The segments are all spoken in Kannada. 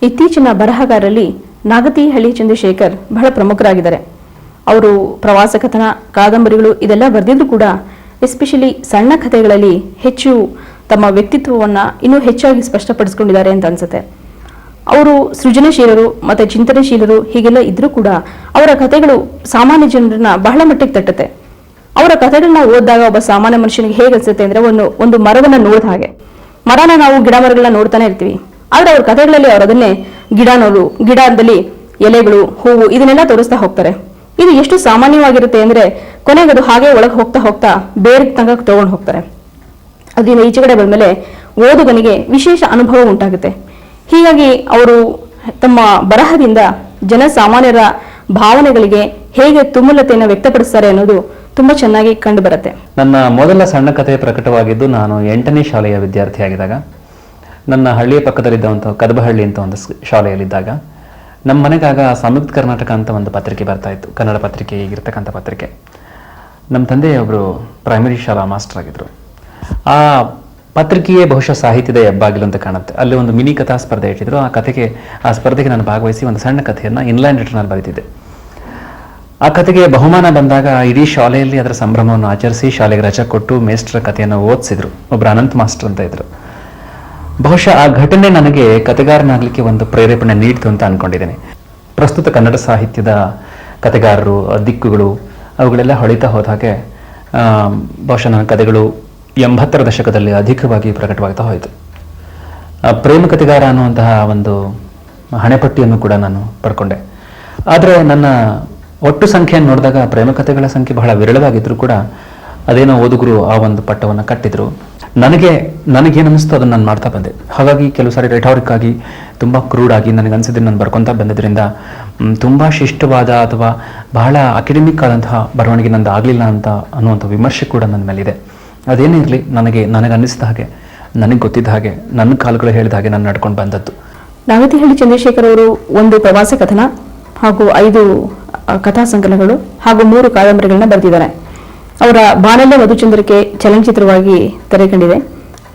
ಇತ್ತೀಚಿನ ಬರಹಗಾರರಲ್ಲಿ ನಾಗತಿಹಳ್ಳಿ ಚಂದ್ರಶೇಖರ್ ಬಹಳ ಪ್ರಮುಖರಾಗಿದ್ದಾರೆ. ಅವರು ಪ್ರವಾಸ ಕಥನ, ಕಾದಂಬರಿಗಳು ಇದೆಲ್ಲ ಬರೆದಿದ್ರು ಕೂಡ ಎಸ್ಪೆಷಲಿ ಸಣ್ಣ ಕಥೆಗಳಲ್ಲಿ ಹೆಚ್ಚು ತಮ್ಮ ವ್ಯಕ್ತಿತ್ವವನ್ನು ಇನ್ನೂ ಹೆಚ್ಚಾಗಿ ಸ್ಪಷ್ಟಪಡಿಸ್ಕೊಂಡಿದ್ದಾರೆ ಅಂತ ಅನ್ಸುತ್ತೆ. ಅವರು ಸೃಜನಶೀಲರು ಮತ್ತು ಚಿಂತನಶೀಲರು ಹೀಗೆಲ್ಲ ಇದ್ರೂ ಕೂಡ ಅವರ ಕಥೆಗಳು ಸಾಮಾನ್ಯ ಜನರನ್ನ ಬಹಳ ಮಟ್ಟಿಗೆ ತಟ್ಟುತ್ತೆ. ಅವರ ಕಥೆಗಳನ್ನ ಓದಿದಾಗ ಒಬ್ಬ ಸಾಮಾನ್ಯ ಮನುಷ್ಯನಿಗೆ ಹೇಗೆ ಅನ್ಸುತ್ತೆ ಅಂದ್ರೆ ಒಂದು ಮರವನ್ನ ನೋಡಿದ ಹಾಗೆ. ಮರನ ನಾವು ಗಿಡ ಮರಗಳನ್ನ ನೋಡ್ತಾನೆ ಇರ್ತೀವಿ, ಆದ್ರೆ ಅವ್ರ ಕಥೆಗಳಲ್ಲಿ ಅವರು ಅದನ್ನೇ ಗಿಡದಲ್ಲಿ ಎಲೆಗಳು, ಹೂವು ಇದನ್ನೆಲ್ಲ ತೋರಿಸ್ತಾ ಹೋಗ್ತಾರೆ. ಇದು ಎಷ್ಟು ಸಾಮಾನ್ಯವಾಗಿರುತ್ತೆ ಅಂದ್ರೆ ಕೊನೆಗೆ ಅದು ಹಾಗೆ ಒಳಗೆ ಹೋಗ್ತಾ ಹೋಗ್ತಾ ಬೇರೆ ತನಕ ತಗೊಂಡು ಹೋಗ್ತಾರೆ. ಅದರಿಂದ ಈಚೆಗಡೆ ಬಂದ್ಮೇಲೆ ಓದುಗನಿಗೆ ವಿಶೇಷ ಅನುಭವ ಉಂಟಾಗುತ್ತೆ. ಹೀಗಾಗಿ ಅವರು ತಮ್ಮ ಬರಹದಿಂದ ಜನಸಾಮಾನ್ಯರ ಭಾವನೆಗಳಿಗೆ ಹೇಗೆ ತುಮುಲತೆಯನ್ನು ವ್ಯಕ್ತಪಡಿಸ್ತಾರೆ ಅನ್ನೋದು ತುಂಬಾ ಚೆನ್ನಾಗಿ ಕಂಡು ಬರುತ್ತೆ. ನನ್ನ ಮೊದಲ ಸಣ್ಣ ಕಥೆ ಪ್ರಕಟವಾಗಿದ್ದು ನಾನು 8ನೇ ಶಾಲೆಯ ವಿದ್ಯಾರ್ಥಿಯಾಗಿದ್ದಾಗ, ನನ್ನ ಹಳ್ಳಿಯ ಪಕ್ಕದಲ್ಲಿದ್ದಂಥ ಕದಬಹಳ್ಳಿ ಅಂತ ಒಂದು ಶಾಲೆಯಲ್ಲಿದ್ದಾಗ ನಮ್ಮ ಮನೆಗಾಗ ಸಂಯುಕ್ತ ಕರ್ನಾಟಕ ಅಂತ ಒಂದು ಪತ್ರಿಕೆ ಬರ್ತಾ ಇತ್ತು, ಕನ್ನಡ ಪತ್ರಿಕೆ, ಈಗಿರ್ತಕ್ಕಂಥ ಪತ್ರಿಕೆ. ನಮ್ಮ ತಂದೆ ಒಬ್ಬರು ಪ್ರೈಮರಿ ಶಾಲಾ ಮಾಸ್ಟರ್ ಆಗಿದ್ರು. ಆ ಪತ್ರಿಕೆಯೇ ಬಹುಶಃ ಸಾಹಿತ್ಯದ ಹೆಬ್ಬಾಗಿಲು ಅಂತ ಕಾಣುತ್ತೆ. ಅಲ್ಲಿ ಒಂದು ಮಿನಿ ಕಥಾ ಸ್ಪರ್ಧೆ ಇಟ್ಟಿದ್ರು. ಆ ಸ್ಪರ್ಧೆಗೆ ನಾನು ಭಾಗವಹಿಸಿ ಒಂದು ಸಣ್ಣ ಕಥೆಯನ್ನು ಇನ್ಲೈನ್ ರಿಟರ್ನಲ್ಲಿ ಬರೀತಿದ್ದೆ. ಆ ಕಥೆಗೆ ಬಹುಮಾನ ಬಂದಾಗ ಇಡೀ ಶಾಲೆಯಲ್ಲಿ ಅದರ ಸಂಭ್ರಮವನ್ನು ಆಚರಿಸಿ ಶಾಲೆಗೆ ರಜೆ ಕೊಟ್ಟು ಮೇಸ್ಟ್ರ ಕಥೆಯನ್ನು ಓದಿಸಿದ್ರು. ಒಬ್ಬರು ಅನಂತ್ ಮಾಸ್ಟರ್ ಅಂತ ಇದ್ರು. ಬಹುಶಃ ಆ ಘಟನೆ ನನಗೆ ಕಥೆಗಾರನಾಗಲಿಕ್ಕೆ ಒಂದು ಪ್ರೇರೇಪಣೆ ನೀಡಿತು ಅಂತ ಅನ್ಕೊಂಡಿದ್ದೇನೆ. ಪ್ರಸ್ತುತ ಕನ್ನಡ ಸಾಹಿತ್ಯದ ಕಥೆಗಾರರು, ದಿಕ್ಕುಗಳು ಅವುಗಳೆಲ್ಲ ಹೊಳಿತಾ ಹೋದ ಹಾಗೆ ಬಹುಶಃ ನನ್ನ ಕಥೆಗಳು 80ರ ದಶಕದಲ್ಲಿ ಅಧಿಕವಾಗಿ ಪ್ರಕಟವಾಗ್ತಾ ಹೋಯಿತು. ಪ್ರೇಮ ಕಥೆಗಾರ ಅನ್ನುವಂತಹ ಒಂದು ಹಣೆಪಟ್ಟಿಯನ್ನು ಕೂಡ ನಾನು ಪಡ್ಕೊಂಡೆ. ಆದರೆ ನನ್ನ ಒಟ್ಟು ಸಂಖ್ಯೆಯನ್ನು ನೋಡಿದಾಗ ಪ್ರೇಮ ಕಥೆಗಳ ಸಂಖ್ಯೆ ಬಹಳ ವಿರಳವಾಗಿದ್ದರೂ ಕೂಡ ಅದೇನೋ ಓದುಗರು ಆ ಒಂದು ಪಟ್ಟವನ್ನು ಕಟ್ಟಿದ್ರು. ನನಗೇನಿಸ್ತು ಅದನ್ನು ನಾನು ಮಾಡ್ತಾ ಬಂದೆ. ಹಾಗಾಗಿ ಕೆಲವು ಸಾರಿ ರೆಟಾರಿಕ್ ಆಗಿ ತುಂಬ ಕ್ರೂಡಾಗಿ ನನಗನ್ಸಿದ್ರೆ ನಾನು ಬರ್ಕೊತಾ ಬಂದಿದ್ದರಿಂದ ತುಂಬ ಶಿಷ್ಟವಾದ ಅಥವಾ ಬಹಳ ಅಕಾಡೆಮಿಕ್ ಆದಂತಹ ಬರವಣಿಗೆ ನಂದು ಆಗಲಿಲ್ಲ ಅಂತ ಅನ್ನುವಂಥ ವಿಮರ್ಶೆ ಕೂಡ ನನ್ನ ಮೇಲಿದೆ. ಅದೇನೇ ಇರಲಿ, ನನಗೆ ಅನ್ನಿಸಿದ ಹಾಗೆ, ನನಗೆ ಗೊತ್ತಿದ್ದ ಹಾಗೆ, ನನ್ನ ಕಾಲುಗಳು ಹೇಳಿದ ಹಾಗೆ ನಾನು ನಡ್ಕೊಂಡು ಬಂದದ್ದು. ನಾಗತಿಹಳ್ಳಿ ಚಂದ್ರಶೇಖರ್ ಅವರು ಒಂದು ಪ್ರವಾಸ ಕಥನ ಹಾಗೂ 5 ಕಥಾ ಸಂಕಲನಗಳು ಹಾಗೂ 3 ಕಾದಂಬರಿಗಳನ್ನ ಬರೆದಿದ್ದಾರೆ. ಅವರ ಬಾನಲ್ಯ ಮಧುಚಂದ್ರಿಕೆ ಚಲನಚಿತ್ರವಾಗಿ ತೆರೆ ಕಂಡಿದೆ.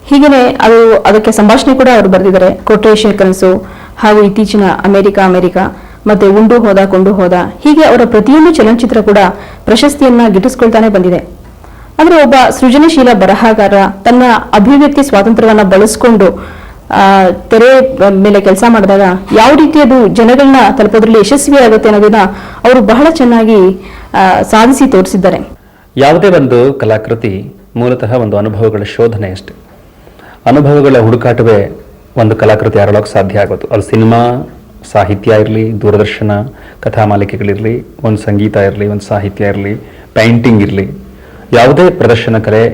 ಹೀಗೇನೆ ಅದಕ್ಕೆ ಸಂಭಾಷಣೆ ಕೂಡ ಅವರು ಬರೆದಿದ್ದಾರೆ. ಕೊಟ್ರೇಶನ್ ಕನಸು ಹಾಗೂ ಇತ್ತೀಚಿನ ಅಮೆರಿಕ ಮತ್ತೆ ಉಂಡು ಹೋದ ಕೊಂಡು ಹೋದ, ಹೀಗೆ ಅವರ ಪ್ರತಿಯೊಂದು ಚಲನಚಿತ್ರ ಕೂಡ ಪ್ರಶಸ್ತಿಯನ್ನ ಗಿಟ್ಟಿಸ್ಕೊಳ್ತಾನೆ ಬಂದಿದೆ. ಅಂದ್ರೆ ಒಬ್ಬ ಸೃಜನಶೀಲ ಬರಹಗಾರ ತನ್ನ ಅಭಿವ್ಯಕ್ತಿ ಸ್ವಾತಂತ್ರ್ಯವನ್ನ ಬಳಸ್ಕೊಂಡು ತೆರೆ ಮೇಲೆ ಕೆಲಸ ಮಾಡಿದಾಗ ಯಾವ ರೀತಿ ಅದು ಜನಗಳನ್ನ ತಲುಪೋದ್ರಲ್ಲಿ ಯಶಸ್ವಿ ಆಗುತ್ತೆ ಅನ್ನೋದನ್ನ ಅವರು ಬಹಳ ಚೆನ್ನಾಗಿ ಸಾಧಿಸಿ ತೋರಿಸಿದ್ದಾರೆ. ಯಾವುದೇ ಒಂದು ಕಲಾಕೃತಿ ಮೂಲತಃ ಒಂದು ಅನುಭವಗಳ ಶೋಧನೆ ಅಷ್ಟೇ. ಅನುಭವಗಳ ಹುಡುಕಾಟವೇ ಒಂದು ಕಲಾಕೃತಿ ಅರಳೋಕೆ ಸಾಧ್ಯ ಆಗೋದು. ಅದು ಸಿನಿಮಾ, ಸಾಹಿತ್ಯ ಇರಲಿ, ದೂರದರ್ಶನ ಕಥಾ ಮಾಲಿಕೆಗಳಿರಲಿ, ಒಂದು ಸಂಗೀತ ಇರಲಿ, ಒಂದು ಸಾಹಿತ್ಯ ಇರಲಿ, ಪೇಂಟಿಂಗ್ ಇರಲಿ, ಯಾವುದೇ ಪ್ರದರ್ಶನ ಕಲೆ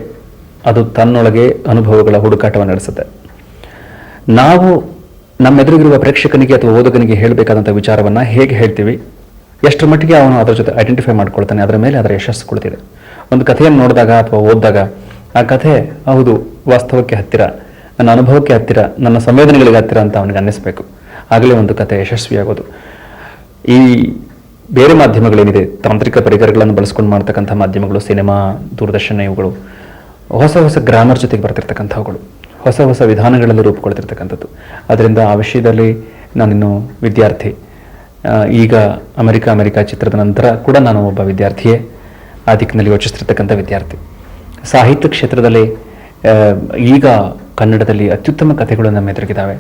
ಅದು ತನ್ನೊಳಗೆ ಅನುಭವಗಳ ಹುಡುಕಾಟವನ್ನು ನಡೆಸುತ್ತೆ. ನಾವು ನಮ್ಮೆದುರಿಗಿರುವ ಪ್ರೇಕ್ಷಕನಿಗೆ ಅಥವಾ ಓದುಗನಿಗೆ ಹೇಳಬೇಕಾದಂಥ ವಿಚಾರವನ್ನು ಹೇಗೆ ಹೇಳ್ತೀವಿ, ಎಷ್ಟರ ಮಟ್ಟಿಗೆ ಅವನು ಅದರ ಜೊತೆ ಐಡೆಂಟಿಫೈ ಮಾಡ್ಕೊಳ್ತಾನೆ, ಅದರ ಮೇಲೆ ಅದರ ಯಶಸ್ಸು ಕೊಡ್ತಿದೆ. ಒಂದು ಕಥೆಯನ್ನು ನೋಡಿದಾಗ ಅಥವಾ ಓದಿದಾಗ ಆ ಕಥೆ ಹೌದು ವಾಸ್ತವಕ್ಕೆ ಹತ್ತಿರ, ನನ್ನ ಅನುಭವಕ್ಕೆ ಹತ್ತಿರ, ನನ್ನ ಸಂವೇದನೆಗಳಿಗೆ ಹತ್ತಿರ ಅಂತ ಅವನಿಗೆ ಅನ್ನಿಸ್ಬೇಕು. ಆಗಲೇ ಒಂದು ಕಥೆ ಯಶಸ್ವಿಯಾಗೋದು. ಈ ಬೇರೆ ಮಾಧ್ಯಮಗಳೇನಿದೆ, ತಾಂತ್ರಿಕ ಪರಿಕರಗಳನ್ನು ಬಳಸ್ಕೊಂಡು ಮಾಡ್ತಕ್ಕಂಥ ಮಾಧ್ಯಮಗಳು, ಸಿನಿಮಾ, ದೂರದರ್ಶನ, ಇವುಗಳು ಹೊಸ ಗ್ರಾಮರ್ ಜೊತೆಗೆ ಬರ್ತಿರ್ತಕ್ಕಂಥವುಗಳು, ಹೊಸ ವಿಧಾನಗಳಲ್ಲಿ ರೂಪುಗೊಳ್ತಿರ್ತಕ್ಕಂಥದ್ದು. ಅದರಿಂದ ಆ ವಿಷಯದಲ್ಲಿ ನಾನಿನ್ನು ವಿದ್ಯಾರ್ಥಿ. ಈಗ ಅಮೆರಿಕ ಚಿತ್ರದ ನಂತರ ಕೂಡ ನಾನು ಒಬ್ಬ ವಿದ್ಯಾರ್ಥಿಯೇ, ಆ ದಿಕ್ಕಿನಲ್ಲಿ ಯೋಚಿಸ್ತಿರ್ತಕ್ಕಂಥ ವಿದ್ಯಾರ್ಥಿ. ಸಾಹಿತ್ಯ ಕ್ಷೇತ್ರದಲ್ಲಿ ಈಗ ಕನ್ನಡದಲ್ಲಿ ಅತ್ಯುತ್ತಮ ಕಥೆಗಳು ನಮ್ಮ ಎದುರಿಗಿದ್ದಾವೆ,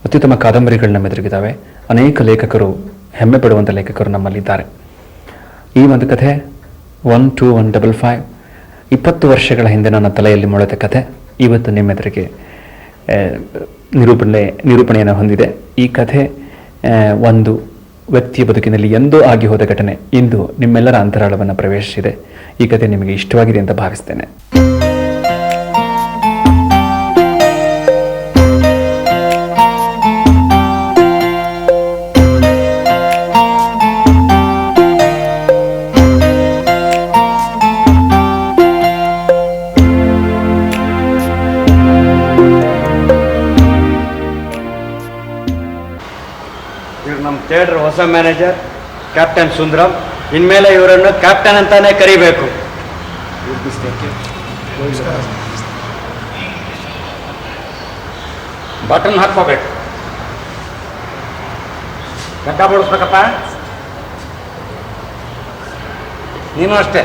ಅತ್ಯುತ್ತಮ ಕಾದಂಬರಿಗಳು ನಮ್ಮ ಎದುರಿಗಿದ್ದಾವೆ. ಅನೇಕ ಲೇಖಕರು, ಹೆಮ್ಮೆ ಪಡುವಂಥ ಲೇಖಕರು ನಮ್ಮಲ್ಲಿದ್ದಾರೆ. ಈ ಒಂದು ಕಥೆ 12155 20 ವರ್ಷಗಳ ಹಿಂದೆ ನನ್ನ ತಲೆಯಲ್ಲಿ ಮೊಳೆತ ಕಥೆ ಇವತ್ತು ನಿಮ್ಮೆದುರಿಗೆ ನಿರೂಪಣೆಯನ್ನು ಹೊಂದಿದೆ. ಈ ಕಥೆ ಒಂದು ವ್ಯಕ್ತಿಯ ಬದುಕಿನಲ್ಲಿ ಎಂದೋ ಆಗಿ ಹೋದ ಘಟನೆ ಇಂದು ನಿಮ್ಮೆಲ್ಲರ ಅಂತರಾಳವನ್ನು ಪ್ರವೇಶಿಸಿದೆ. ಈ ಕಥೆ ನಿಮಗೆ ಇಷ್ಟವಾಗಿದೆ ಅಂತ ಭಾವಿಸ್ತೇನೆ. ನಮ್ಮ ಥಿಯೇಟರ್ ಹೊಸ ಮ್ಯಾನೇಜರ್ ಕ್ಯಾಪ್ಟನ್ ಸುಂದರಂ. ಇನ್ಮೇಲೆ ಇವರನ್ನು ಕ್ಯಾಪ್ಟನ್ ಅಂತಾನೆ ಕರಿಬೇಕು. ಬಟನ್ ಹಾಕೋಬೇಕು. ಗಡ್ಡ ಬೋಳಿಸ್ಬೇಕಪ್ಪ. ನೀನು ಅಷ್ಟೇ.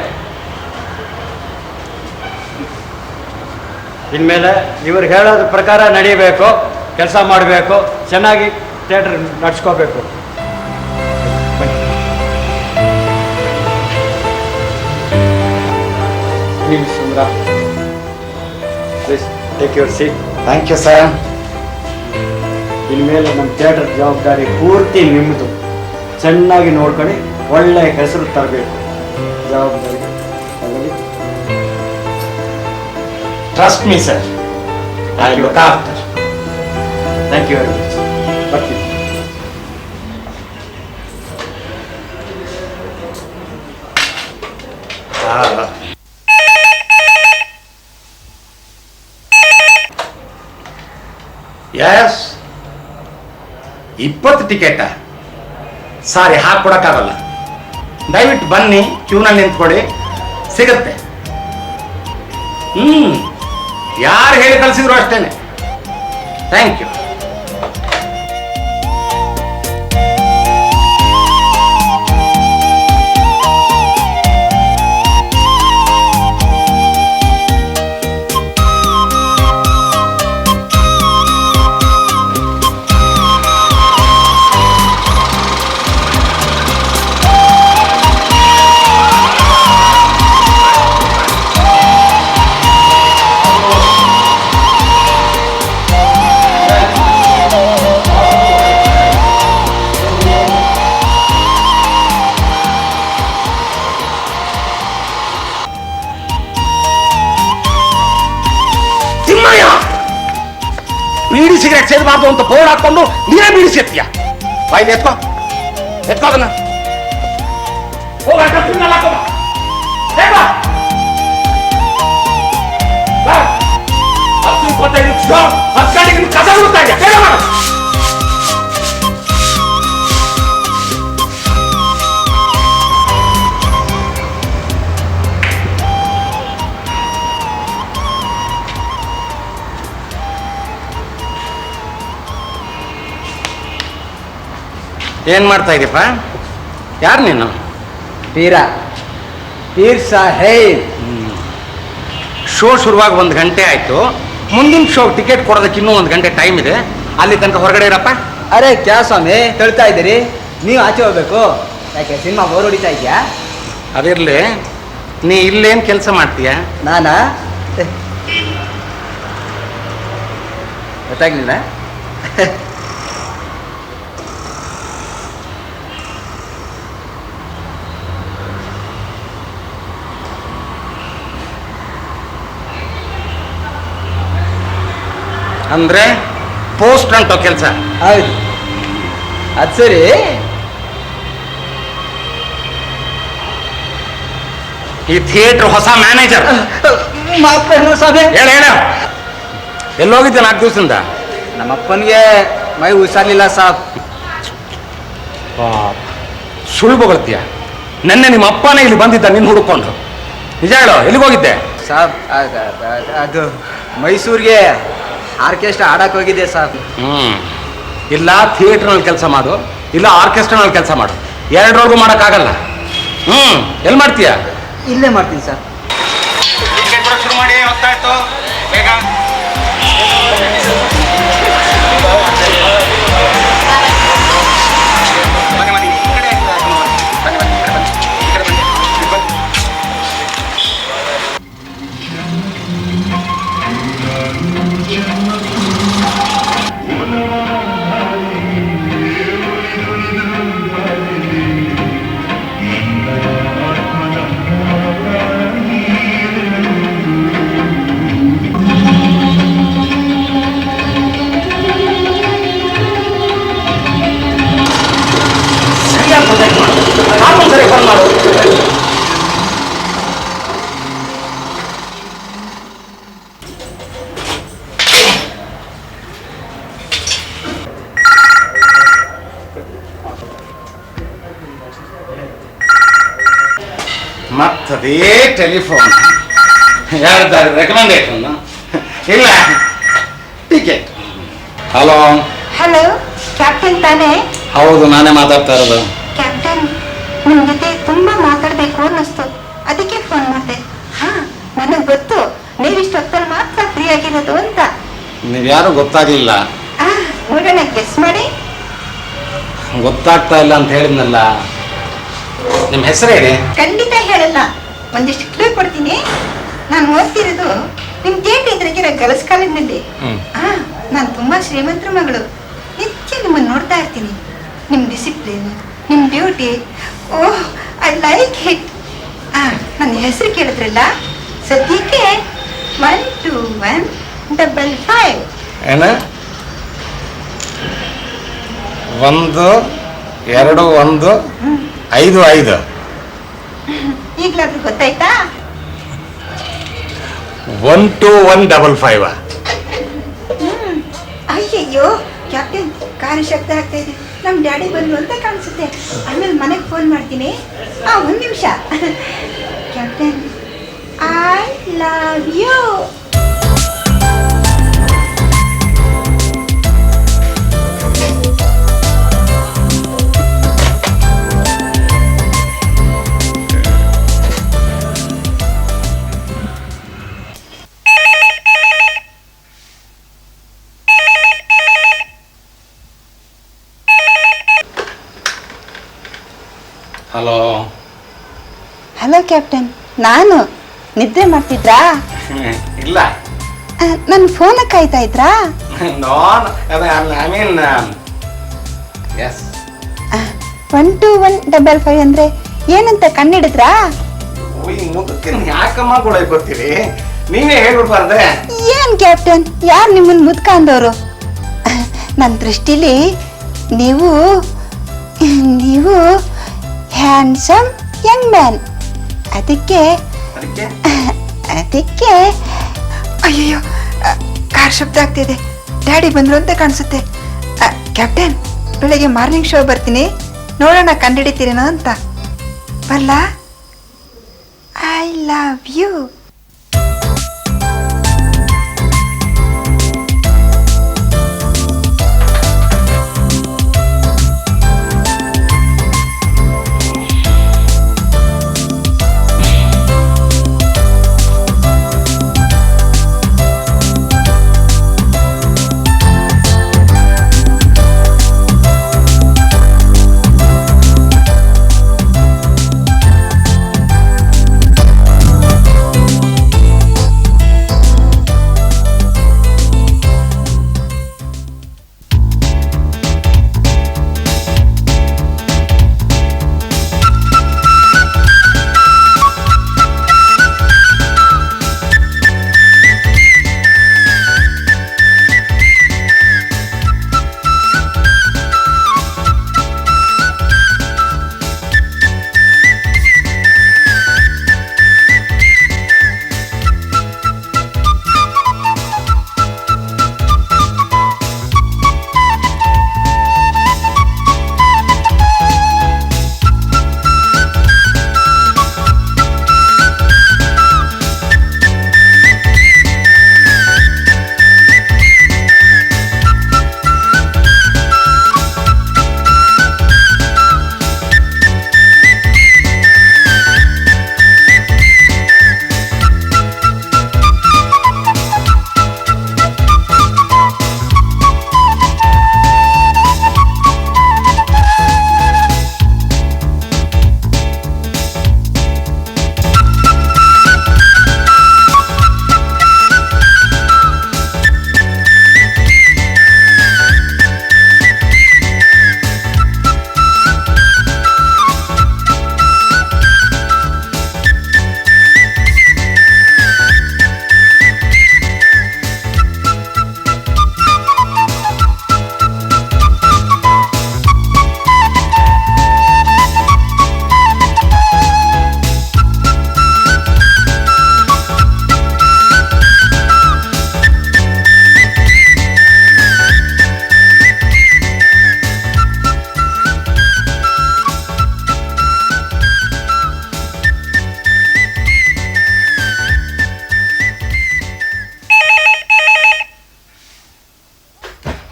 ಇನ್ಮೇಲೆ ಇವ್ರು ಹೇಳೋದ್ರ ಪ್ರಕಾರ ನಡೀಬೇಕು, ಕೆಲಸ ಮಾಡಬೇಕು, ಚೆನ್ನಾಗಿ ಥಿಯೇಟ್ರ್ ನಡ್ಸ್ಕೋಬೇಕು. Please Sundara, please take your seat. Thank you sir. ಇನ್ಮೇಲೆ ನಮ್ಮ ಥಿಯೇಟರ್ ಜವಾಬ್ದಾರಿ ಪೂರ್ತಿ ನಿಮ್ಮದು. ಚೆನ್ನಾಗಿ ನೋಡ್ಕೊಂಡು ಒಳ್ಳೆಯ ಹೆಸರು ತರಬೇಕು. ಜವಾಬ್ದಾರಿ ತಗೊಳ್ಳಿ. Trust me sir, I look after. Thank you very much. ಬರ್ತೀನಿ. Yes, 20 ticket? ಸಾರಿ, ಹಾಕೊಡಕ್ಕಾಗಲ್ಲ. ದಯವಿಟ್ಟು ಬನ್ನಿ, ಕ್ಯೂನಲ್ಲಿ ನಿಂತ್ಕೊಳ್ಳಿ, ಸಿಗುತ್ತೆ. ಯಾರು ಹೇಳಿ ಕಳಿಸಿದ್ರು ಅಷ್ಟೇನೆ. Thank you. ಬೀಡಿ ಸಿಗರೇಟ್ ಸೇದಬಾರ್ದು ಅಂತ ಬೋರ್ಡ್ ಹಾಕೊಂಡು ನೀನೇ ಬೀಡಿ ಸೇರ್ತೀಯ. ಬಾಯಿಲಿ ಎತ್ಕೋ, ಎತ್ಕೋ ಅದನ್ನ. ಹೋಗ, ಡಸ್ಟ್ಬಿನ್ ಹಾಕೋ. ಬಾ. 10-25 ನಿಮಿಷ 10 ಗಂಟೆಗೆ ಕಸ ಹುಡುಕ್ತಾ ಇದೆಯಾ? ಬೇಗ ಮಾಡು. ಏನ್ ಮಾಡ್ತಾ ಇದೀಯಪ್ಪ? ಯಾರು ನೀನು? ಪೀರ್ ಸಾಹೇಬ್. ಶೋ ಶುರುವಾಗಿ 1 ಗಂಟೆ ಆಯ್ತು. ಮುಂದಿನ ಶೋ ಟಿಕೆಟ್ ಕೊಡೋದಕ್ಕೆ ಇನ್ನೂ 1 ಗಂಟೆ ಟೈಮ್ ಇದೆ. ಅಲ್ಲಿ ತನಕ ಹೊರಗಡೆ ಇರಪ್ಪ. ಅರೆ ಕ್ಯಾ ಸ್ವಾಮಿ, ತಳ್ತಾ ಇದ್ದೀರಿ? ನೀವು ಆಚೆ ಹೋಗ್ಬೇಕು. ಯಾಕೆ ಸಿನಿಮಾ ಬೋರ್ ಹೊಡಿತಾ ಇದೆಯಾ? ಅದಿರ್ಲಿ, ನೀ ಇಲ್ಲೇನು ಕೆಲಸ ಮಾಡ್ತೀಯ? ನಾನಾ? ಗೊತ್ತಾಗ್ಲಿಲ್ಲ. ಅಂದ್ರೆ ಪೋಸ್ಟ್ ಅಂತ ಕೆಲಸ? ಹೌದು. ಅದು ಸರಿ. ಈ ಥಿಯೇಟರ್ ಹೊಸ ಮ್ಯಾನೇಜರ್. ಸ್ವಾಮಿ, ಹೇಳ ಹೇಳ, ಎಲ್ಲೋಗಿದ್ದೆ 4 ದಿವಸದಿಂದ? ನಮ್ಮಪ್ಪನಿಗೆ ಮೈ ಹುಷಾರ್ಲಿಲ್ಲ ಸಾಬ್. ಸುಳ್ಳು ಬೊಗಳ್ತೀಯ. ನೆನ್ನೆ ನಿಮ್ಮ ಅಪ್ಪನೇ ಇಲ್ಲಿ ಬಂದಿದ್ದ ನಿನ್ನ ಹುಡುಕೊಂಡು. ನಿಜ ಹೇಳು, ಎಲ್ಲಿಗೋಗಿದ್ದೆ? ಸಾಬ್, ಅದು ಮೈಸೂರಿಗೆ ಆರ್ಕೆಸ್ಟ್ರಾ ಆಡಕ್ಕೆ ಹೋಗಿದ್ದೆ ಸಾಬ್. ಇಲ್ಲ ಥಿಯೇಟರ್ನಲ್ಲಿ ಕೆಲಸ ಮಾಡು, ಇಲ್ಲ ಆರ್ಕೆಸ್ಟ್ರಾನಲ್ಲಿ ಕೆಲಸ ಮಾಡು. ಎರಡರೊಳಗೂ ಮಾಡೋಕ್ಕಾಗಲ್ಲ. ಎಲ್ಲಿ ಮಾಡ್ತೀಯ? ಇಲ್ಲೇ ಮಾಡ್ತೀನಿ ಸರ್. ಶುರು ಮಾಡಿ, ಹೊತ್ತಾಯ್ತು, ಬೇಗ. ಮತ್ತದೇ ಟೆಲಿಫೋನ್. ಯಾರ್ದಾರು ರೆಕಮೆಂಡೇಶನ್? ಇಲ್ಲ, ಟಿಕೆಟ್. ಹಲೋ ಹಲೋ, ಕ್ಯಾಪ್ಟನ್ ತಾನೇ? ಹೌದು, ನಾನೇ ಮಾತಾಡ್ತಾ ಇರೋದು. ಕ್ಯಾಪ್ಟನ್, ನಿಮ್ ಜೊತೆ ತುಂಬಾ ಮಾತಾಡ್ಬೇಕು ಅನ್ನಿಸ್ತು, ಅದಕ್ಕೆ ಫೋನ್ ಮಾಡಿದೆ. ಹಾ, ನನಗ್ ಗೊತ್ತು ನೀವಿಷ್ಟೊತ್ತಲ್ಲಿ ಮಾತ್ರ ಫ್ರೀ ಆಗಿರೋದು ಅಂತ. ನೀವ್ಯಾರು ಗೊತ್ತಾಗ್ಲಿಲ್ಲ. ನೋಡೋಣ, ಗೆಸ್ ಮಾಡಿ. ಗೊತ್ತಾಗ್ತಾ ಇಲ್ಲ ಅಂತ ಹೇಳಿದ್ನಲ್ಲ. ನಿಮ್ಮ ಹೆಸರೇನೆ? ಖಂಡಿತ ಹೇಳಲ್ಲ, ಒಂದಿಷ್ಟು ಕ್ಲೂ ಕೊಡ್ತೀನಿ. ನಾನು ಓದ್ತಿರೋದು ನಿಮ್ ಗೇಟ್ ಎದುರಿಗಿರೋ ಗಲಸ್ ಕಾಲೇಜಿನಲ್ಲಿ. ನಾನು ತುಂಬಾ ಶ್ರೀಮಂತರ ಮಗಳು. ಹೆಚ್ಚು ನಿಮ್ಮನ್ನು ನೋಡ್ತಾ ಇರ್ತೀನಿ. ನಿಮ್ ಡಿಸಿಪ್ಲಿನ್, ನಿಮ್ beauty, oh I like it. ನನ್ನ ಹೆಸರು ಕೇಳಿದ್ರಲ್ಲ, ಸದ್ಯಕ್ಕೆ 12155. ಏನ? 1 2 1 5 5. ಈಗ್ಲಾದ್ರೂ ಗೊತ್ತಾಯ್ತಾ? 12155. ಅಯ್ಯಯ್ಯೋ ಕ್ಯಾಪ್ಟನ್, ಕಾರು ಶಬ್ದ ಆಗ್ತಾ ಇದೆ. ನಮ್ಮ ಡ್ಯಾಡಿ ಬಂದ್ರು ಅಂತ ಕಾಣಿಸುತ್ತೆ. ಆಮೇಲೆ ಮನೆಗೆ ಫೋನ್ ಮಾಡ್ತೀನಿ. ಒಂದು ನಿಮಿಷ. Captain, I love you. Hello. Hello captain, ನಾನು ನಿದ್ರೆ ಮಾಡ್ತಿದ್ರಾ? ಇಲ್ಲ, ನನ್ನ ಫೋನ್ ಕಾಯ್ತಾ ಇದ್ರಾ? I mean S. 12155 ಅಂದ್ರೆ ಏನಂತ ಕಣ್ಣಿಡಿದ್ರಾ? ಮುದಕ್ಕೆ ಯಾಕಮ್ಮ ಕೂಡ ಗೊತ್ತೀರಿ, ನೀವೇ ಹೇಳ್ಬಿಡ್ಬಾರ್ದೆ. ಏನ್ ಕ್ಯಾಪ್ಟನ್, ಯಾರು ನಿಮ್ಮನ್ನ ಮುದ್ಕ ಅಂದವರು? ನನ್ನ ದೃಷ್ಟಿಲಿ ನೀವು ನೀವು ಹ್ಯಾಂಡ್ಸಮ್ ಯಂಗ್ ಮ್ಯಾನ್. ಅದಕ್ಕೆ ಅಯ್ಯಯ್ಯೋ, ಕಾರ್ ಶಬ್ದ ಆಗ್ತಿದೆ. ಡ್ಯಾಡಿ ಬಂದ್ರು ಅಂತ ಕಾಣಿಸುತ್ತೆ. ಕ್ಯಾಪ್ಟನ್, ಬೆಳಗ್ಗೆ ಮಾರ್ನಿಂಗ್ ಶೋ ಬರ್ತೀನಿ, ನೋಡೋಣ ಕಂಡುಹಿಡಿತೀರೇನೋ ಅಂತ. ಬಲ್ಲ? I love you.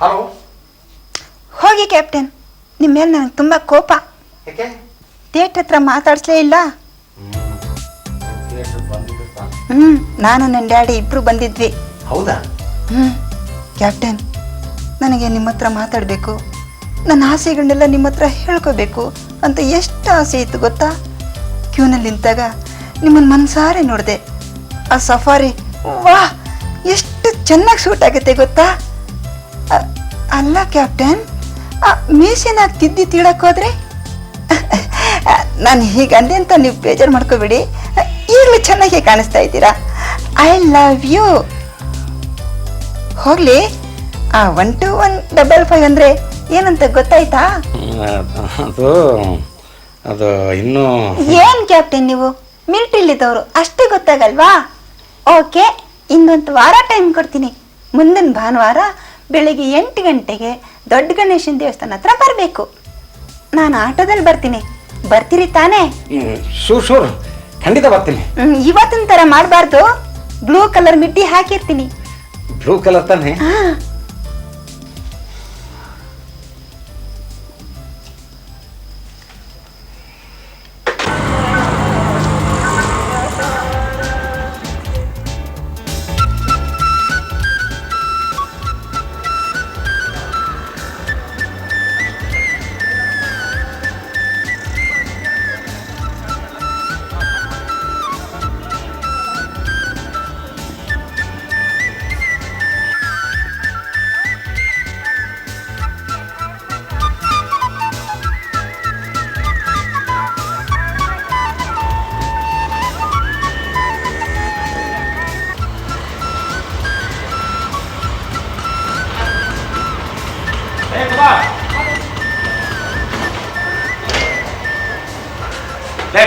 ಹಲೋ. ಹೋಗಿ ಕ್ಯಾಪ್ಟನ್, ನಿಮ್ಮ ಮೇಲೆ ನನಗೆ ತುಂಬ ಕೋಪ. ಯಾಕೆ? ಥಿಯೇಟ್ರ್ ಹತ್ರ ಮಾತಾಡಿಸ್ಲೇ ಇಲ್ಲ. ನಾನು ನನ್ನ ಡ್ಯಾಡಿ ಇಬ್ಬರು ಬಂದಿದ್ವಿ. ಹೌದಾ? ಕ್ಯಾಪ್ಟನ್, ನನಗೆ ನಿಮ್ಮ ಹತ್ರ ಮಾತಾಡಬೇಕು, ನನ್ನ ಆಸೆಗಳನ್ನೆಲ್ಲ ನಿಮ್ಮ ಹತ್ರ ಹೇಳ್ಕೋಬೇಕು ಅಂತ ಎಷ್ಟು ಆಸೆ ಇತ್ತು ಗೊತ್ತಾ. ಕ್ಯೂನಲ್ಲಿ ನಿಂತಾಗ ನಿಮ್ಮನ್ನು ಮನಸಾರೆ ನೋಡಿದೆ. ಆ ಸಫಾರಿ ವಾ ಎಷ್ಟು ಚೆನ್ನಾಗಿ ಸೂಟ್ ಆಗುತ್ತೆ ಗೊತ್ತಾ. ಅಲ್ಲ ಕ್ಯಾಪ್ಟನ್, ಮೀಸೆನ ತಿದ್ದಿ ತೀಡಕ್ಕೋದ್ರೆ ನಾನು ಹೀಗಂದೆ ಅಂತ ನೀವು ಬೇಜಾರು ಮಾಡ್ಕೋಬೇಡಿ. ಈಗಲೂ ಚೆನ್ನಾಗಿ ಕಾಣಿಸ್ತಾ ಇದ್ದೀರಾ. I love you. ಹೋಗ್ಲಿ, ಆ 1215 ಅಂದರೆ ಏನಂತ ಗೊತ್ತಾಯ್ತಾ? ಅದು ಇನ್ನೂ ಏನು ಕ್ಯಾಪ್ಟನ್, ನೀವು ಮಿಲಿಟರಿಲಿದ್ದವರು, ಅಷ್ಟೇ ಗೊತ್ತಾಗಲ್ವಾ? ಓಕೆ, ಇನ್ನೊಂದು ವಾರ ಟೈಮ್ ಕೊಡ್ತೀನಿ. ಮುಂದಿನ ಭಾನುವಾರ ಬೆಳಿಗ್ಗೆ 8 ಗಂಟೆಗೆ ದೊಡ್ಡ ಗಣೇಶನ ದೇವಸ್ಥಾನ ಹತ್ರ ಬರಬೇಕು. ನಾನು ಆಟೋದಲ್ಲಿ ಬರ್ತೀನಿ. ಬರ್ತೀರಿ ತಾನೇ? ಶೂರ್ ಖಂಡಿತ ಬರ್ತೀನಿ. ಇವತ್ತಿನ ಥರ ಮಾಡಬಾರ್ದು. ಬ್ಲೂ ಕಲರ್ ಮಿಡ್ಡಿ ಹಾಕಿರ್ತೀನಿ. ಬ್ಲೂ ಕಲರ್ ತಾನೆ?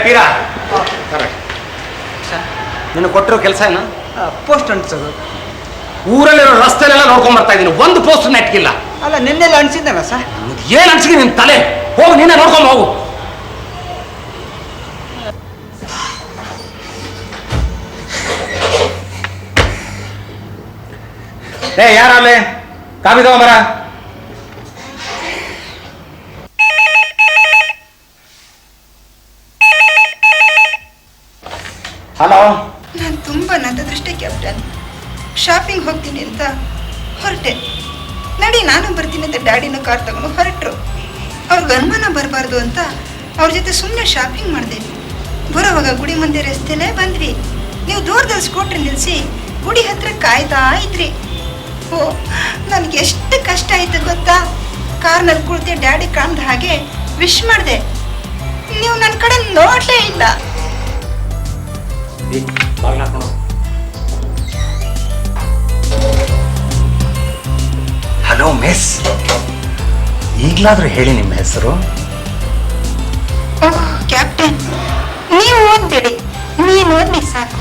ಪೀರಾ, ನಿನ್ನ ಕೊಟ್ಟಿರೋ ಕೆಲಸ ಏನು? ಪೋಸ್ಟ್ ಅಂಟಿಸೋದು. ಊರಲ್ಲಿರೋ ರಸ್ತೆಲೆಲ್ಲ ನೋಡ್ಕೊಂಡ್ ಬರ್ತಾ ಇದ್ದೀನಿ, ಒಂದು ಪೋಸ್ಟ್ ನೆಟ್ಗಿಲ್ಲ. ಅಲ್ಲ, ನಿನ್ನೆಲ್ಲ ಅಣಿಸಿದ್ದಲ್ಲ ಸರ್. ಏನ್ ಅನ್ಸಿದೆ ನಿನ್ ತಲೆ? ಹೋಗು, ನಿನ್ನೆ ನೋಡ್ಕೊಂಡ್ ಹೋಗು. ಯಾರಲ್ಲೇ ಕಾಬಿ ತಗೊಂಬರ. ಹಲೋ. ನಾನು ತುಂಬ ನನ್ನದೃಷ್ಟೇ ಕ್ಯಾಪ್ಟನ್. ಶಾಪಿಂಗ್ ಹೋಗ್ತೀನಿ ಅಂತ ಹೊರಟೆ. ನಡಿ ನಾನು ಬರ್ತೀನಿ ಅಂತ ಡ್ಯಾಡಿನ ಕಾರ್ ತಗೊಂಡು ಹೊರಟರು. ಅವ್ರಿಗೆ ಅನುಮಾನ ಬರಬಾರ್ದು ಅಂತ ಅವ್ರ ಜೊತೆ ಸುಮ್ಮನೆ ಶಾಪಿಂಗ್ ಮಾಡಿದೆ. ಬರೋವಾಗ ಗುಡಿ ಮುಂದೆ ರಸ್ತೆಲೇ ಬಂದ್ವಿ. ನೀವು ದೂರದಲ್ಲಿ ಸ್ಕೂಟ್ರ್ ನಿಲ್ಲಿಸಿ ಗುಡಿ ಹತ್ರ ಕಾಯ್ತಾ ಇದ್ರಿ. ಓ, ನನಗೆ ಎಷ್ಟು ಕಷ್ಟ ಆಯ್ತು ಗೊತ್ತಾ. ಕಾರ್ನಲ್ಲಿ ಕುಳಿತೆ ಡ್ಯಾಡಿ ಕಾಣ್ದ ಹಾಗೆ ವಿಶ್ ಮಾಡಿದೆ. ನೀವು ನನ್ನ ಕಡೆ ನೋಡಲೇ ಇಲ್ಲ. ಹಲೋ ಮಿಸ್, ಈಗಲಾದ್ರೂ ಹೇಳಿ ನಿಮ್ಮ ಹೆಸರು. ಓಹ್ ಕ್ಯಾಪ್ಟನ್, ನೀವು ಓದ್ಬೇಡಿ, ನೀನು ಓದ್ಲಿ ಸಾಕು.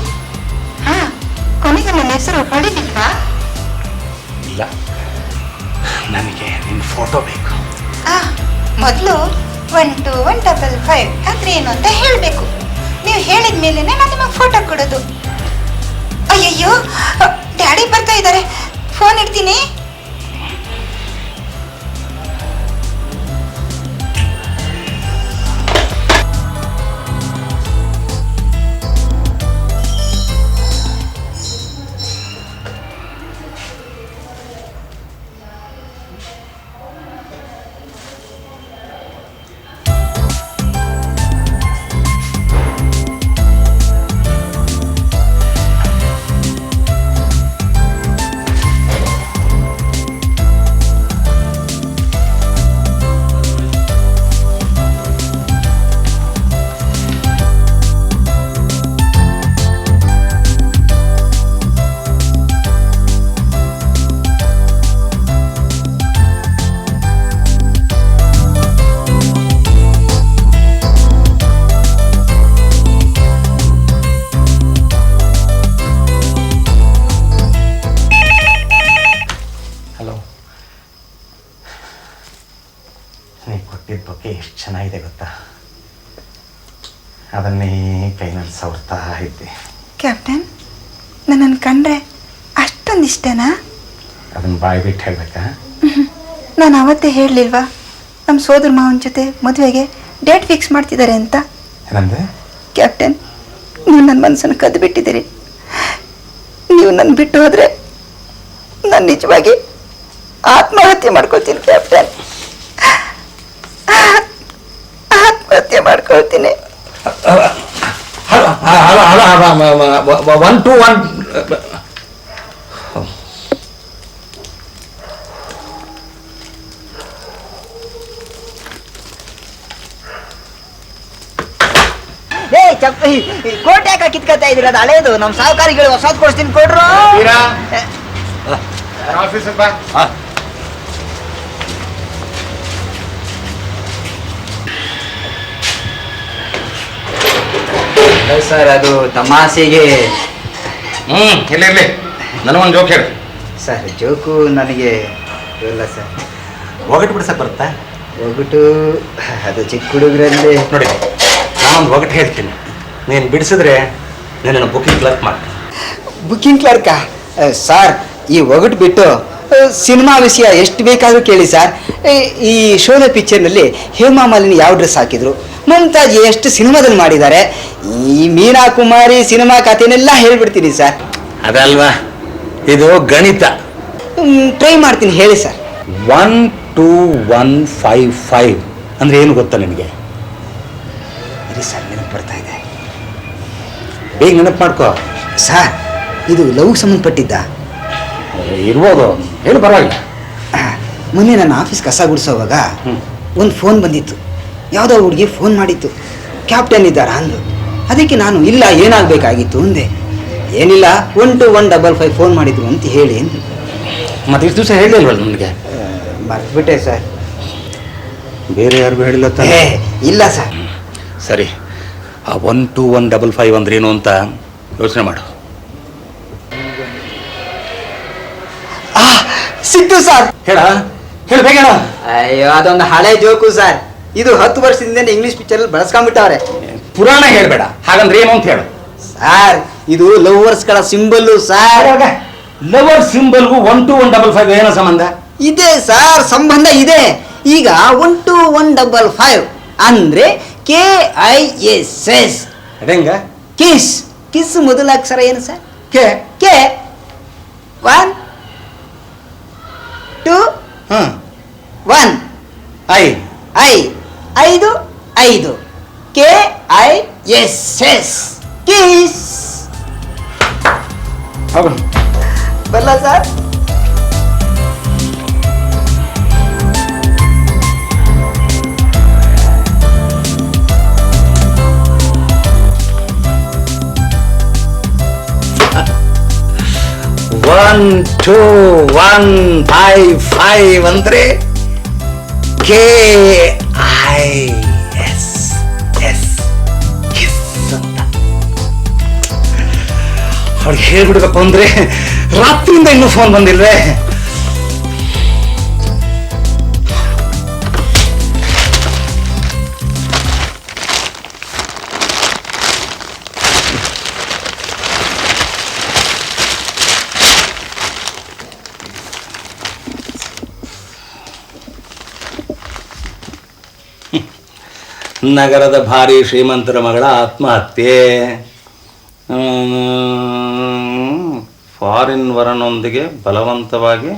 ಹಾ, ಕೊನೆಗೆ ನನ್ನ ಹೆಸರು ಹೊಡಿಲಿಲ್ವಾ? ಇಲ್ಲ, ನನಗೆ ನಿನ್ನ ಫೋಟೋ ಬೇಕು. ಮೊದಲು 1215 ಅಂದ್ರೆ ಏನು ಅಂತ ಹೇಳಬೇಕು. ನೀವು ಹೇಳಿದ ಮೇಲೆ ನಾನು ನಿಮಗೆ ಫೋಟೋ ಕೊಡೋದು. ಅಯ್ಯಯ್ಯೋ, ಡ್ಯಾಡಿ ಬರ್ತಾ ಇದ್ದಾರೆ, ಫೋನ್ ಇಡ್ತೀನಿ. ಕೊಟ್ಟಿದ್ದ ಬಗ್ಗೆ ಎಷ್ಟು ಚೆನ್ನಾಗಿದೆ ಗೊತ್ತಾ. ಅದನ್ನೇ ಕೈನಲ್ಲಿ ಸವರ್ತಾ ಇದ್ದೆ. ಕ್ಯಾಪ್ಟನ್, ನನ್ನನ್ನು ಕಂಡ್ರೆ ಅಷ್ಟೊಂದು ಇಷ್ಟನಾ? ಅದನ್ನ ಬಾಯಿ ಬಿಟ್ಟು ಹೇಳ್ಬೇಕಾ? ನಾನು ಅವತ್ತೇ ಹೇಳಲಿಲ್ವಾ ನಮ್ಮ ಸೋದರ ಮಾವನ ಜೊತೆ ಮದುವೆಗೆ ಡೇಟ್ ಫಿಕ್ಸ್ ಮಾಡ್ತಿದ್ದಾರೆ ಅಂತ. ಏನಂದೆ? ಕ್ಯಾಪ್ಟನ್, ನೀವು ನನ್ನ ಮನಸ್ಸನ್ನು ಕದ್ದು ಬಿಟ್ಟಿದ್ದೀರಿ. ನೀವು ನನ್ನ ಬಿಟ್ಟು ಹೋದರೆ ನಾನು ನಿಜವಾಗಿ ಆತ್ಮಹತ್ಯೆ ಮಾಡ್ಕೊಳ್ತೀನಿ ಕ್ಯಾಪ್ಟನ್. ಆತ್ಮಹತ್ಯೆ ಮಾಡ್ಕೊಳ್ತೀನಿ. 1 to 1. ಕೋಟೆ ಯಾಕೆ ಕಿತ್ಕೊತಾ ಇದ್ದೀರ? ಅದು ಹಳೇದು. ನಮ್ಮ ಸಾಹುಕಾರಿಗಳು ಹೊಸದು ಕೊಡ್ತೀನಿ, ಕೊಡ್ರು. ಆಫೀಸಿಗೆ ಬಾ. ಸರ್, ಅದು ತಮಾಷೆಗೆ. ಇರ್ಲಿ ನನಗೊಂದು ಜೋಕ್ ಹೇಳಿ. ಸರ್, ಜೋಕು ನನಗೆ ಇಲ್ಲ ಸರ್. ಒಗಟು ಬಿಡ್ಸಕ್ಕೆ ಬರುತ್ತಾ? ಒಗಟು ಅದು ಚಿಕ್ಕ ಹುಡುಗರಲ್ಲಿ. ನೋಡಿ, ನಾನೊಂದು ಒಗಟು ಹೇಳ್ತೀನಿ, ನೀನು ಬಿಡಿಸಿದ್ರೆ ನಿನ್ನ ಬುಕಿಂಗ್ ಕ್ಲರ್ಕ್ ಮಾಡಿ. ಬುಕಿಂಗ್ ಕ್ಲರ್ಕಾ? ಸರ್, ಈ ಒಗಟು ಬಿಟ್ಟು ಸಿನಿಮಾ ವಿಷಯ ಎಷ್ಟು ಬೇಕಾದರೂ ಕೇಳಿ ಸರ್. ಈ ಶೋಲೆ ಪಿಕ್ಚರ್ನಲ್ಲಿ ಹೇಮಾ ಮಾಲಿನಿ ಯಾವ ಡ್ರೆಸ್ ಹಾಕಿದ್ರು, ಮಮತಾಜ್ ಎಷ್ಟು ಸಿನಿಮಾದಲ್ಲಿ ಮಾಡಿದ್ದಾರೆ, ಈ ಮೀನಾ ಕುಮಾರಿ ಸಿನಿಮಾ ಕಥೆನೆಲ್ಲ ಹೇಳ್ಬಿಡ್ತೀನಿ ಸರ್. ಅದಲ್ವಾ, ಇದು ಗಣಿತ. ಟ್ರೈ ಮಾಡ್ತೀನಿ, ಹೇಳಿ ಸರ್. 1 2 1 5 5 ಅಂದ್ರೆ ಏನು ಗೊತ್ತಾ ನಿನಗೆ? ಇರಿ ಸರ್, ನೆನಪು ಬರ್ತಾ ಇದೆ. ಬೇಗ ನೆನಪು ಮಾಡ್ಕೋ. ಸರ್, ಇದು ಲವ್ ಸಂಬಂಧಪಟ್ಟಿದ್ದ ಇರ್ಬೋದು, ಹೇಳು ಪರವಾಗಿಲ್ಲ. ಮೊನ್ನೆ ನನ್ನ ಆಫೀಸ್ ಕಸ ಗುಡಿಸೋವಾಗ ಒಂದು ಫೋನ್ ಬಂದಿತ್ತು. ಯಾವುದೋ ಹುಡುಗಿ ಫೋನ್ ಮಾಡಿತ್ತು, ಕ್ಯಾಪ್ಟನ್ ಇದ್ದಾರಾ ಅಂದು. ಅದಕ್ಕೆ ನಾನು ಇಲ್ಲ, ಏನಾಗಬೇಕಾಗಿತ್ತು ಅಂದೆ. ಏನಿಲ್ಲ, 1 to 155 ಫೋನ್ ಮಾಡಿದ್ರು ಅಂತ ಹೇಳಿ ಅಂದ್ರು. ಮತ್ತೆ ಇಷ್ಟು ದಿವಸ ಹೇಳಿಲ್ವಲ್ಲ ನನಗೆ? ಮರ್ತ್ಬಿಟ್ಟೆ ಸರ್. ಬೇರೆ ಯಾರಿಗೂ ಹೇಳಿಲ್ಲ ತಾನೆ? ಇಲ್ಲ ಸರ್. ಸರಿ, ಆ 1 2 155 ಅಂದ್ರೆ ಏನು ಅಂತ ಯೋಚನೆ ಮಾಡು. ಸಿಕ್ತು ಸರ್. ಹೇಳ ಹೇಳು, ಬೇಗ ಹೇಳ. ಅಯ್ಯೋ, ಅದೊಂದು ಹಳೆ ಜೋಕು ಸರ್. ಇದು 10 ವರ್ಷದಿಂದ ಇಂಗ್ಲಿಷ್ ಪಿಕ್ಚರ್ ಬಳಸ್ಕೊಂಡ್ಬಿಟ್ಟವ್ರೆ. ಪುರಾಣ ಹೇಳ್ಬೇಡ, ಹಾಗಂದ್ರೆ ಏನು ಅಂತ ಹೇಳು. ಸರ್, ಇದು ಲವರ್ಸ್ಗಳ ಸಿಂಬಲ್ಲು ಸರ್. ಲವರ್ ಸಿಂಬಲ್ಗೂ 1 to 155 ಏನೋ ಸಂಬಂಧ? ಇದೆ ಸರ್, ಸಂಬಂಧ ಇದೆ. ಈಗ 1 to 155 ಅಂದ್ರೆ KISS. ಅದೇಂಗ? ಕಿಸ್. ಕಿಸ್ ಮೊದಲ ಅಕ್ಷರ ಏನು sir? K. K. 1 2 1 I. 5 KISS. Kiss. ಹೌದು. ಬರಲ್ಲ ಸರ್? ಒನ್ 2 1 5 5 ಅಂದ್ರೆ KISS ಕಿಸ್ ಅಂತ. ಅವ್ರಿಗೆ ಹೇಳ್ಬಿಡ್ಬೇಕು ಅಂದ್ರೆ ರಾತ್ರಿಯಿಂದ ಇನ್ನೂ ಫೋನ್ ಬಂದಿಲ್ವೇ? ನಗರದ ಭಾರಿ ಶ್ರೀಮಂತರ ಮಗಳ ಆತ್ಮಹತ್ಯೆ. ಫಾರಿನ್ ವರನೊಂದಿಗೆ ಬಲವಂತವಾಗಿ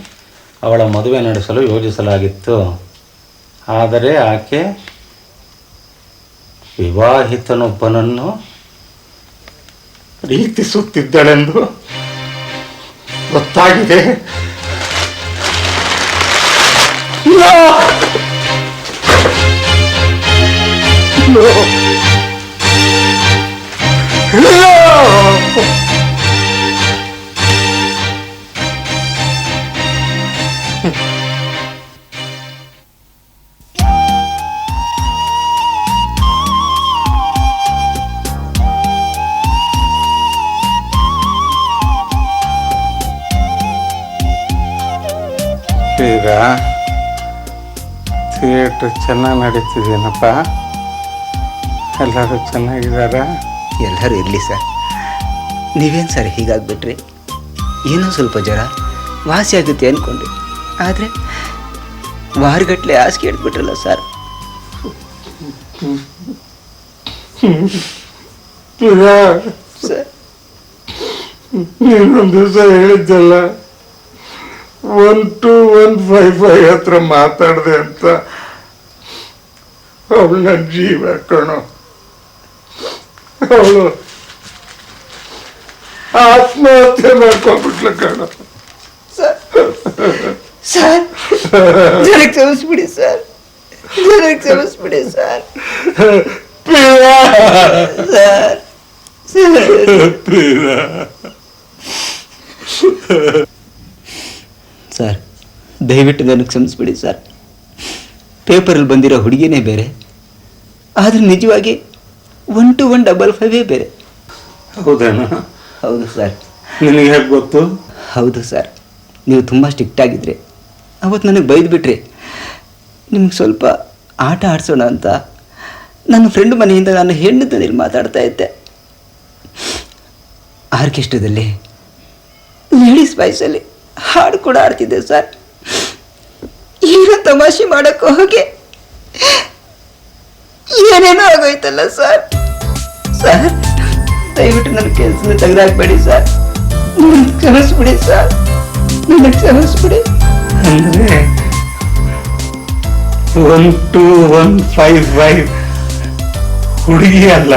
ಅವಳ ಮದುವೆ ನಡೆಸಲು ಯೋಜಿಸಲಾಗಿತ್ತು. ಆದರೆ ಆಕೆ ವಿವಾಹಿತನೊಬ್ಬನನ್ನು ಪ್ರೀತಿಸುತ್ತಿದ್ದಳೆಂದು ಗೊತ್ತಾಗಿದೆ. ಈಗ ಥಿಯೇಟ್ರ್ ಚೆನ್ನಾಗಿ ನಡೀತಿದೇನಪ್ಪ? ಎಲ್ಲರೂ ಚೆನ್ನಾಗಿದ್ದಾರ? ಎಲ್ಲರೂ ಇರಲಿ ಸರ್. ನೀವೇನು ಸರ್ ಹೀಗಾಗ್ಬಿಟ್ರಿ? ಏನೋ ಸ್ವಲ್ಪ ಜ್ವರ ವಾಸಿ ಆಗುತ್ತೆ ಅಂದ್ಕೊಂಡೆ, ಆದರೆ ವಾರಗಟ್ಲೆ ಹಾಸಿಗೆ ಹಿಡ್ಬಿಟ್ರಲ್ಲ ಸರ್. ಸರ್ ನೀನೊಂದು ದಿವಸ ಹೇಳಿದ್ದಲ್ಲ 12155 ಹತ್ರ ಮಾತಾಡಿದೆ ಅಂತ. ಅವಳು ನನ್ನ ಜೀವ ಕಣೋ. ಅವಳು ಆತ್ಮಹತ್ಯೆ ಮಾಡ್ಕೊಂಡ್ಬಿಟ್ಲ ಕಣೋ. ಸರ್ ನನಗೆ ಕ್ಷಮಿಸ್ಬಿಡಿ ಸರ್, ನನಗೆ ಕ್ಷಮಿಸ್ಬಿಡಿ ಸರ್. ಸರ್ ಸರ್ ದಯವಿಟ್ಟು ನನಗೆ ಕ್ಷಮಿಸ್ಬಿಡಿ ಸರ್. ಪೇಪರಲ್ಲಿ ಬಂದಿರೋ ಹುಡುಗಿನೇ ಬೇರೆ, ಆದರೆ ನಿಜವಾಗಿ 12155 ಬೇರೆ. ಹೌದೇನೋ? ಹೌದು ಸರ್. ನಿನಗೆ ಹೇಗೆ ಗೊತ್ತು? ಹೌದು ಸರ್, ನೀವು ತುಂಬ ಸ್ಟ್ರಿಕ್ಟ್ ಆಗಿದ್ರಿ. ಅವತ್ತು ನನಗೆ ಬೈದ್ಬಿಟ್ರಿ. ನಿಮ್ಗೆ ಸ್ವಲ್ಪ ಆಟ ಆಡಿಸೋಣ ಅಂತ ನನ್ನ ಫ್ರೆಂಡ್ ಮನೆಯಿಂದ ನಾನು ಹೆಣ್ಣು ಧ್ವನಿಯಲ್ಲಿ ಮಾತಾಡ್ತಾ ಇದ್ದೆ. ಆರ್ಕೆಸ್ಟ್ರಾದಲ್ಲಿ ಲೇಡೀಸ್ ವಾಯ್ಸಲ್ಲಿ ಹಾಡು ಕೂಡ ಆಡ್ತಿದ್ದೆ ಸರ್. ಈಗ ತಮಾಷೆ ಮಾಡೋಕ್ಕೆ ಹೋಗಿ ಏನೇನೋ ಆಗೋಯ್ತಲ್ಲ ಸರ್. ಸರ್ ದಯವಿಟ್ಟು ನನ್ನ ಕೆಲಸನ ತೆಗೆದಾಕ್ಬೇಡಿ ಸರ್, ನನಗೆ ಕ್ಷಮಿಸ್ಬಿಡಿ ಸರ್, ನನಗೆ ಕ್ಷಮಿಸ್ಬಿಡಿ. ಅಂದ್ರೆ 12155 ಹುಡುಗಿ ಅಲ್ಲ,